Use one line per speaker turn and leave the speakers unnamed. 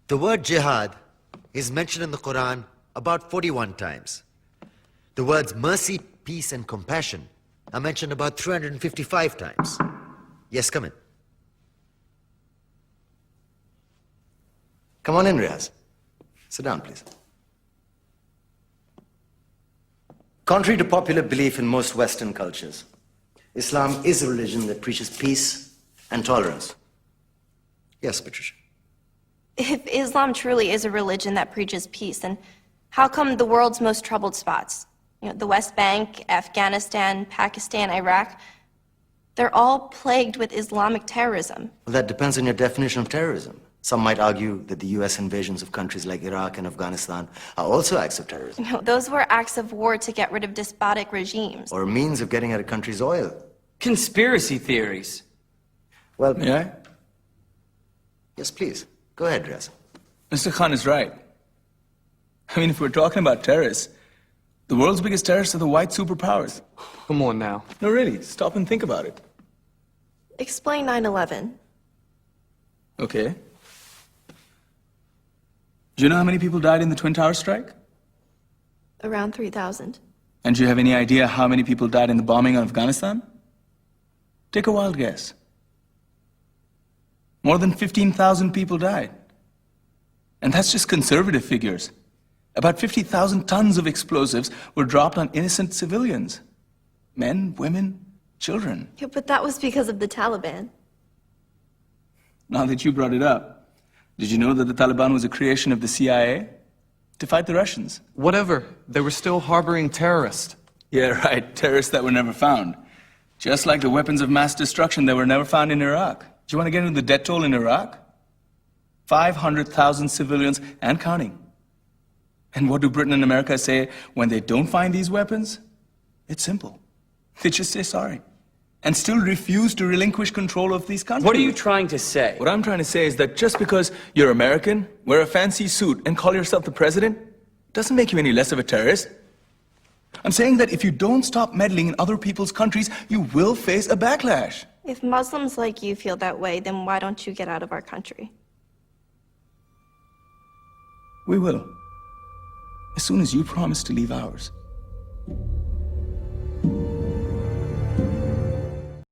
The word jihad is mentioned in the Quran about 41 times. The words mercy, peace, and compassion are mentioned about 355 times. Yes, come in.
Come on in, Riaz. Sit down, please. Contrary to popular belief in most Western cultures, Islam is a religion that preaches peace and tolerance. Yes, Patricia.
If Islam truly is a religion that preaches peace, then how come the world's most troubled spots, the West Bank, Afghanistan, Pakistan, Iraq, they're all plagued with Islamic terrorism?
Well, that depends on your definition of terrorism. Some might argue that the U.S. invasions of countries like Iraq and Afghanistan are also acts of terrorism.
No, those were acts of war to get rid of despotic regimes.
Or a means of getting at a country's oil.
Conspiracy theories.
Well,
May I?
Yes, please. Go ahead, Riaz.
Mr. Khan is right. I mean, if we're talking about terrorists, the world's biggest terrorists are the white superpowers.
Come on now.
No, really, stop and think about it.
Explain 9/11.
Okay. Do you know how many people died in the Twin Towers strike?
Around 3,000.
And do you have any idea how many people died in the bombing of Afghanistan? Take a wild guess. More than 15,000 people died. And that's just conservative figures. About 50,000 tons of explosives were dropped on innocent civilians. Men, women, children.
Yeah, but that was because of the Taliban.
Now that you brought it up, did you know that the Taliban was a creation of the CIA to fight the Russians?
Whatever. They were still harboring terrorists.
Yeah, right. Terrorists that were never found. Just like the weapons of mass destruction that were never found in Iraq. Do you want to get into the death toll in Iraq? 500,000 civilians and counting. And what do Britain and America say when they don't find these weapons? It's simple. They just say sorry. And still refuse to relinquish control of these countries.
What are you trying to say?
What I'm trying to say is that just because you're American, wear a fancy suit, and call yourself the president, doesn't make you any less of a terrorist. I'm saying that if you don't stop meddling in other people's countries, you will face a backlash.
If Muslims like you feel that way, then why don't you get out of our country?
We will. As soon as you promise to leave ours.